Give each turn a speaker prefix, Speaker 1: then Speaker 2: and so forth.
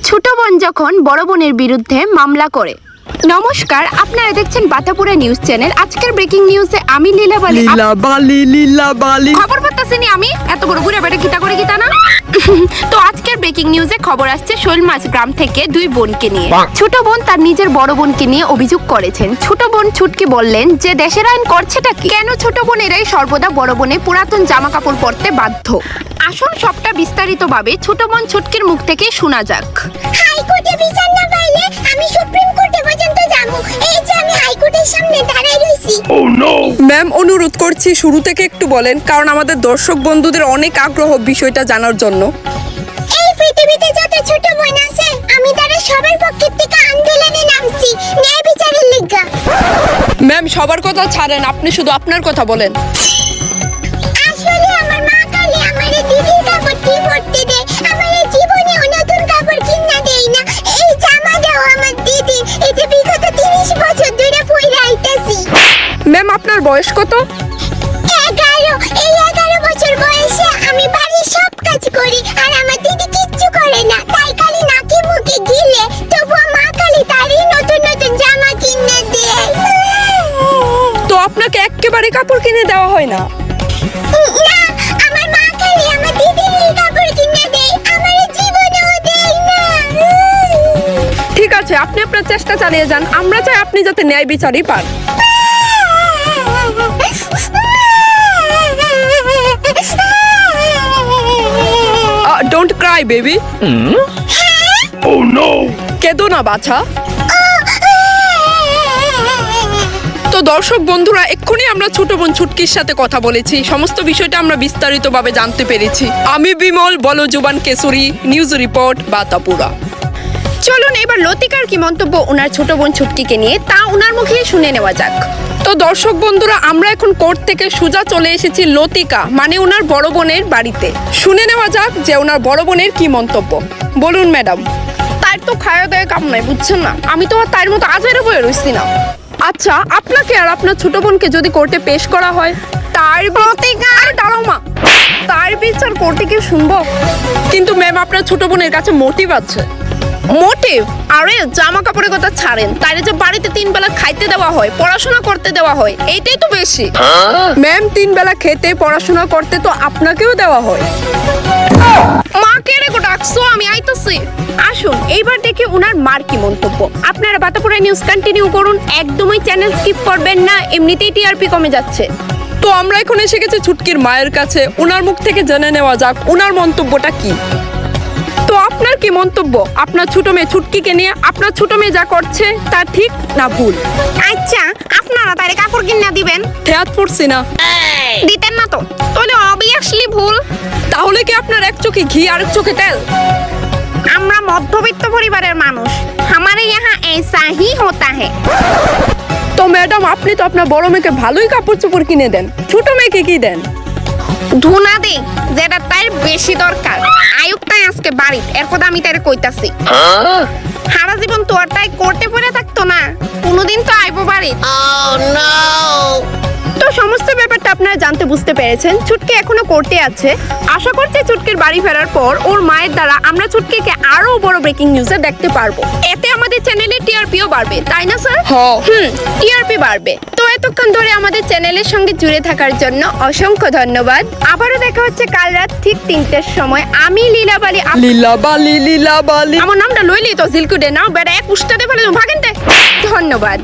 Speaker 1: ছোট বোন যখন বড় বোনের বিরুদ্ধে মামলা করে। নমস্কার, আপনারা দেখছেন বাতাপুরা নিউজ চ্যানেল। আজকের ব্রেকিং নিউজে আমি লীলাবালি খবর পাচ্ছেনি আমি এত বড় বুড়া বেটা কিতা করে কিতা না। তো আজকের ব্রেকিং নিউজে খবর আসছে শৈলমাছ গ্রাম থেকে দুই বোনকে নিয়ে। ছোট বোন তার নিজের বড় বোনকে নিয়ে অভিযোগ করেছেন। ছোট বোন ছুটকি বললেন যে দেশের আইন করছেটা কি, কেন ছোট বোনেরাই সর্বদা বড় বোনে পুরাতন জামা কাপড় পরতে বাধ্য। আসুন সবটা বিস্তারিতভাবে ছোট বোন ছুটকির মুখ থেকে শোনা যাক।
Speaker 2: হাইকোর্টে বিচার না পাইলে আমি সুপ্রিম কোর্টে পর্যন্ত যাবো। এই যে আমি হাইকোর্টের সামনে দাঁড়ায় রইছি।
Speaker 3: ম্যাম, অনুরোধ করছি শুরু থেকে একটু বলেন, কারণ আমাদের দর্শক বন্ধুদের অনেক আগ্রহ বিষয়টা জানার জন্য।
Speaker 2: এই পৃথিবীতে যত ছোট বোন আছে আমি তারা সবার পক্ষে থেকে আন্দোলনে নামছি ন্যায় বিচারের লিগা।
Speaker 3: ম্যাম, সবার কথা ছাড়েন, আপনি শুধু আপনার কথা বলেন।
Speaker 2: আসলে আমার মা কালী আমারে দিদির কাপড় কি পরতে দেয়, আমারে জীবনে নতুন কাপড় কিনা দেয় না। এই জামাটাও আমার দিদি, এই যে বিগত 30 বছর ধরে পরে আইতাছি।
Speaker 3: ম্যাম, আপনার বয়স কত?
Speaker 2: 11। এই 11 বছর বয়সে আমি বাড়ির সব কাজ করি আর আমার দিদি কিচ্ছু করে না। তাই খালি নাকি মুখে গিলে তবুও মা কালী তারই নতুন নতুন জামা কিনে দেয়।
Speaker 3: তো আপনাকে একেবারে কাপড় কিনে দেওয়া হয় না?
Speaker 2: না, আমার মা খালি আমার দিদিরই কাপড় কিনে দেয়, আমার জীবনেও দেয় না।
Speaker 3: ঠিক আছে, আপনি আপনার চেষ্টা চালিয়ে যান। আমরা চাই আপনি যাতে ন্যায় বিচারই পান। Don't Cry baby.
Speaker 4: Oh no!
Speaker 3: কেঁদো না বাছা। তো দর্শক বন্ধুরা, এক্ষুনি আমরা ছোট বোন ছুটকির সাথে কথা বলেছি, সমস্ত বিষয়টা আমরা বিস্তারিতভাবে জানতে পেরেছি। আমি বিমল, বলো জুবান কেশরী, নিউজ রিপোর্ট বাতাপুরা।
Speaker 1: চলুন এবার লতিকার কি মন্তব্য ওনার ছোট বোন ছুটকিকে নিয়ে, তা ওনার মুখে শুনে নেওয়া যাক।
Speaker 3: তো দর্শক বন্ধুরা, আমরা এখন কোর্ট থেকে সোজা চলে এসেছি লতিকা মানে ওনার বড় বোনের বাড়িতে। শুনে নেওয়া যাক যে ওনার বড় বোনের কি মন্তব্য। বলুন ম্যাডাম।
Speaker 1: তার তো খাওয়া দাওয়া কাম নাই, বুঝছেন না? আমি তো আর তার মতো আজের বয়ে রইছি না।
Speaker 3: আচ্ছা, আপনাকে আর আপনার ছোট বোনকে যদি কোর্টে পেশ করা হয়,
Speaker 1: তার লতিকা দাঁড়াও মা, তার বিচার কোর্টে কি শুনবো?
Speaker 3: কিন্তু ম্যাম, আপনার ছোট বোনের কাছে মোটিভ আছে।
Speaker 1: মোটিভ? আরে জামা কাপড়ের কথা ছাড়েন, তারে যে বাড়িতে 3 বেলা খাইতে দেওয়া হয়, পড়াশোনা করতে দেওয়া হয়, এইটাই তো বেশি।
Speaker 3: ম্যাম, 3 বেলা খেতে পড়াশোনা করতে তো আপনাকেও দেওয়া হয়।
Speaker 1: মাকে রেখো ডাকছো, আমি আইতাছি। আসুন এইবার দেখি উনার মার কি মন্তব্য। আপনারা বাতাপুরা নিউজ কন্টিনিউ করুন, একদমই চ্যানেল স্কিপ করবেন না, এমনিতেই টিআরপি কমে যাচ্ছে।
Speaker 3: তো আমরা এখন এসে গেছি ছুটকির মায়ের কাছে, ওনার মুখ থেকে জেনে নেওয়া যাক ওনার মন্তব্যটা কি। তো আপনার কি মন্তব্য আপনার ছোট মেয়ে ছুটকিকে নিয়ে? আপনার ছোট মেয়ে যা করছে তা ঠিক না ভুল?
Speaker 1: আচ্ছা, আপনারা তারে কাপড় কিনা দিবেন?
Speaker 3: ঠেয়াত পড়ছি না।
Speaker 1: দিতেন না তো? তাহলে অবভিয়াসলি ভুল।
Speaker 3: তাহলে কি আপনার এক চোখে ঘি আর এক চোখে তেল?
Speaker 1: আমরা মধ্যবিত্ত পরিবারের মানুষ, हमारे यहाँ ऐसा ही होता है।
Speaker 3: তো ম্যাডাম, আপনি তো আপনার বড় মেয়েকে ভালোই কাপড় চোপড় কিনে দেন, ছোট মেয়েকে কি দেন?
Speaker 1: ধুনা দে যেটা তার বেশি দরকার। আয়ুক্তাই আজকে বাড়ি, এর কথা আমি তারে কইতাছি। সারা জীবন তো আর তাই কোর্টে পড়ে থাকতো না, কোনোদিন তো আইবো বাড়ি। তো সমস্ত ব্যাপারটা আপনারা জানতে বুঝতে পেরেছেন। ছুটকি এখনো কোর্টে আছে। আশা করছি ছুটকির বাড়ি ফেরার পর ওর মায়ের দ্বারা আমরা ছুটকিকে আরো বড় ব্রেকিং নিউজে দেখতে পারবো। এতে আমাদের চ্যানেলে টিআরপিও বাড়বে, তাই না স্যার? টিআরপি বাড়বে। তো এতক্ষণ ধরে আমাদের চ্যানেলের সঙ্গে জুড়ে থাকার জন্য অসংখ্য ধন্যবাদ। আবারও দেখা হচ্ছে কাল রাত ঠিক 3টের সময়। আমি লীলাবালি।
Speaker 3: লীলাবালি।
Speaker 1: আমার নামটা লইলি তো জিলকুডে না বেড়া, এক উস্তাতে ফেলে ভাগেনতে। ধন্যবাদ।